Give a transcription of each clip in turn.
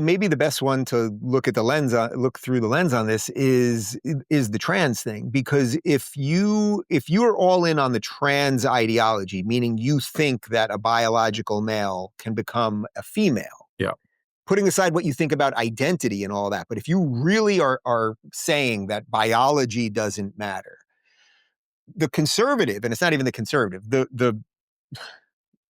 Maybe the best one to look through the lens on this is the trans thing, because if you're all in on the trans ideology, meaning you think that a biological male can become a female, Yeah. putting aside what you think about identity and all that, but if you really are saying that biology doesn't matter, the conservative, and it's not even the conservative,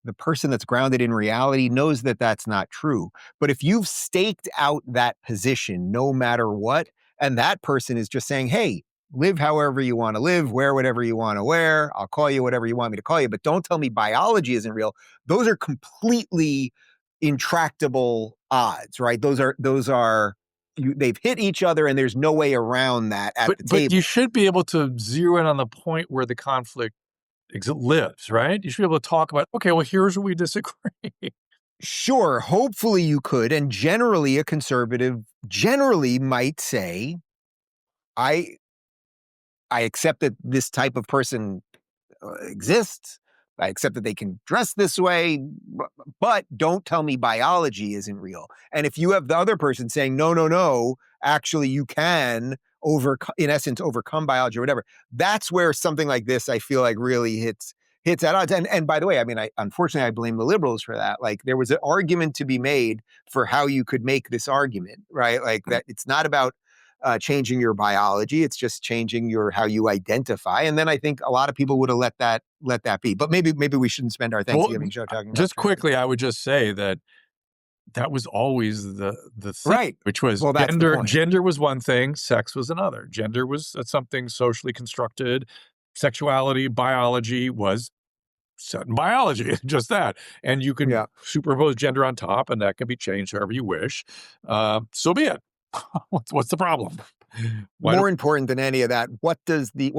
the person that's grounded in reality knows that that's not true. But if you've staked out that position, no matter what, and that person is just saying, hey, live however you want to live, wear whatever you want to wear, I'll call you whatever you want me to call you, but don't tell me biology isn't real. Those are completely intractable odds, right? They've hit each other and there's no way around that at the table. But you should be able to zero in on the point where the conflict lives, right? You should be able to talk about, okay, well, here's where we disagree. Sure, hopefully you could. And generally, a conservative generally might say, I accept that this type of person exists. I accept that they can dress this way, but don't tell me biology isn't real. And if you have the other person saying, no, actually you can in essence, overcome biology or whatever, that's where something like this, I feel like, really hits at odds. And by the way, I mean, unfortunately, I blame the liberals for that. Like, there was an argument to be made for how you could make this argument, right? Like, that it's not about changing your biology, it's just changing how you identify. And then I think a lot of people would have let that be. But maybe we shouldn't spend our Thanksgiving show talking about just quickly. I would just say that was always the thing, right? Which was gender was one thing, sex was another. Gender was something socially constructed. Sexuality, biology was set in biology, just that. And you can superimpose gender on top, and that can be changed however you wish. So be it. What's the problem? More important than any of that,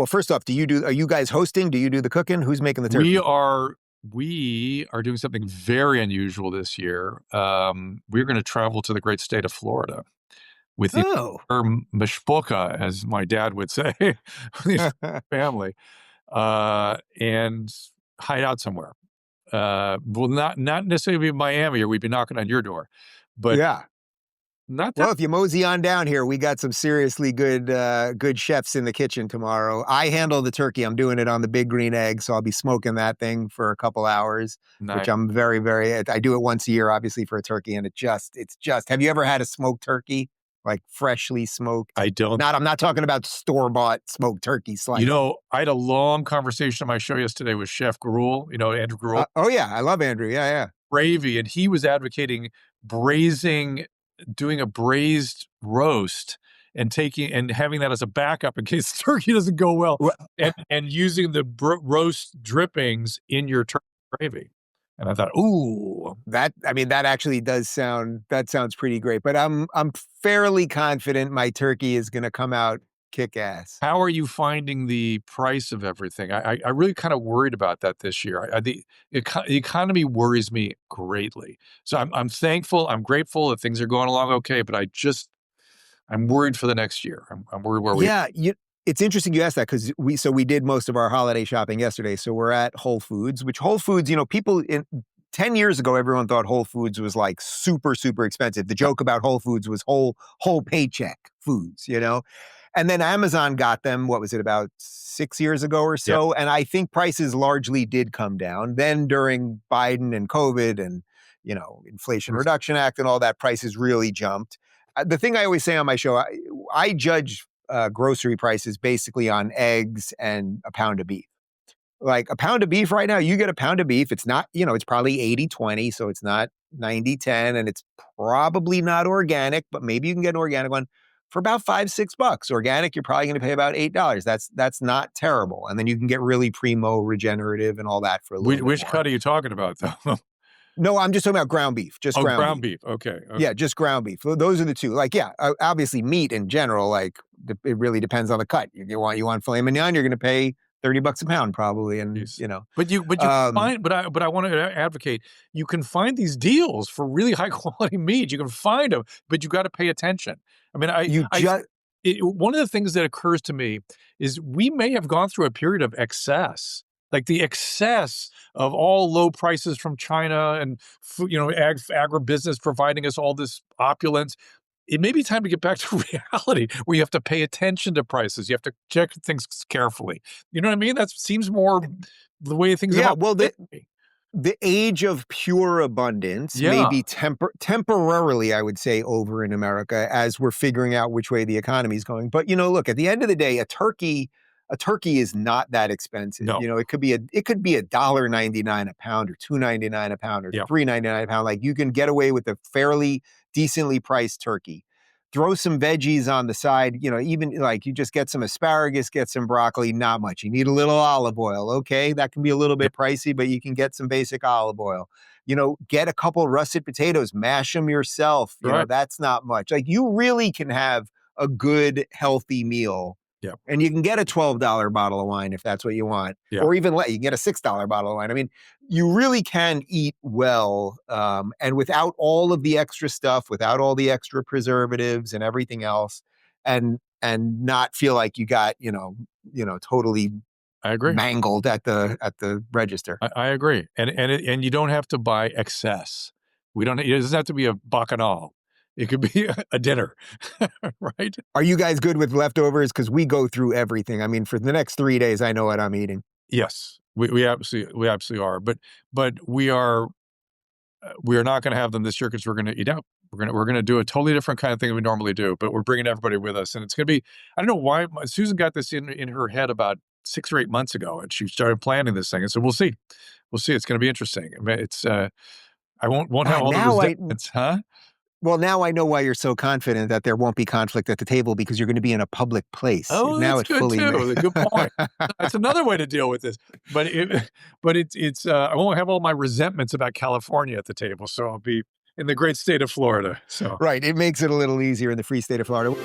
first off, are you guys hosting? Do you do the cooking? Who's making the turkey? We are doing something very unusual this year. We're going to travel to the great state of Florida with the mishpocha, as my dad would say, family, and hide out somewhere. Well, not necessarily Miami, or we'd be knocking on your door, but well, if you mosey on down here, we got some seriously good chefs in the kitchen tomorrow. I handle the turkey. I'm doing it on the big green egg, so I'll be smoking that thing for a couple hours, which I'm very, very, I do it once a year, obviously, for a turkey, and it's just, have you ever had a smoked turkey? Like freshly smoked? I don't. I'm not talking about store-bought smoked turkey slices. I had a long conversation on my show yesterday with Chef Gruel, Andrew Gruel. Oh, yeah. I love Andrew. Yeah. Gravy, and he was advocating doing a braised roast and having that as a backup in case the turkey doesn't go well, and using the roast drippings in your turkey gravy. And I thought, ooh, that actually sounds pretty great. But I'm fairly confident my turkey is going to come out kick ass. How are you finding the price of everything? I really kind of worried about that this year. The economy worries me greatly. So I'm thankful, I'm grateful that things are going along okay, but I'm worried for the next year. I'm worried where we. Yeah, it's interesting you asked that, because we did most of our holiday shopping yesterday. So we're at Whole Foods, which Whole Foods, people 10 years ago, everyone thought Whole Foods was like super, super expensive. The joke about Whole Foods was whole paycheck foods, And then Amazon got them, what was it, about 6 years ago or so? Yeah. And I think prices largely did come down. Then during Biden and COVID and, Inflation Reduction Act and all that, prices really jumped. The thing I always say on my show, I judge grocery prices basically on eggs and a pound of beef. Like a pound of beef right now, you get a pound of beef. It's not, it's probably 80-20, so it's not 90-10, and it's probably not organic, but maybe you can get an organic one for about $5-6. Organic, you're probably going to pay about $8. That's not terrible. And then you can get really primo regenerative and all that for a little bit Which more. cut are you talking about, though? No, I'm just talking about ground beef. Just ground beef. Okay. Yeah, just ground beef. Those are the two. Like, obviously meat in general, like it really depends on the cut. You want filet mignon, you're going to pay $30 a pound probably, and But you find, but I want to advocate. You can find these deals for really high quality meat. You can find them, but you got to pay attention. I mean, one of the things that occurs to me is we may have gone through a period of excess Like the excess of all low prices from China and food, agribusiness providing us all this opulence. It may be time to get back to reality where you have to pay attention to prices. You have to check things carefully. You know what I mean? That seems more the way things have Yeah, always well, been to me. the age of pure abundance may Yeah. be temporarily, I would say, over in America as we're figuring out which way the economy is going. But look, at the end of the day, a turkey is not that expensive. No. It could be $1.99 a pound, or $2.99 a pound, or Yeah. $3.99 a pound. Like, you can get away with a fairly decently priced turkey. Throw some veggies on the side, even like you just get some asparagus, get some broccoli, not much. You need a little olive oil. Okay. That can be a little Yeah. bit pricey, but you can get some basic olive oil. Get a couple russet potatoes, mash them yourself. Right. That's not much. Like, you really can have a good, healthy meal. Yeah. And you can get a $12 bottle of wine if that's what you want, Yeah. or even less. You can get a $6 bottle of wine. I mean, you really can eat well, and without all of the extra stuff, without all the extra preservatives and everything else, and not feel like you got totally I agree. mangled at the register. I agree. And you don't have to buy excess. It doesn't have to be a bacchanal. It could be a dinner, right? Are you guys good with leftovers? Because we go through everything. I mean, for the next 3 days, I know what I'm eating. Yes, we absolutely are. But we are not going to have them this year because we're going to eat out. We're going to do a totally different kind of thing than we normally do. But we're bringing everybody with us, and it's going to be. I don't know why Susan got this in her head about 6 or 8 months ago, and she started planning this thing. And so we'll see. It's going to be interesting. I mean, it's. I won't have all the resentments, huh? Well, now I know why you're so confident that there won't be conflict at the table, because you're going to be in a public place. Oh, now that's good too. Good point. That's another way to deal with this. But it's I won't have all my resentments about California at the table, so I'll be in the great state of Florida. So right, it makes it a little easier in the free state of Florida.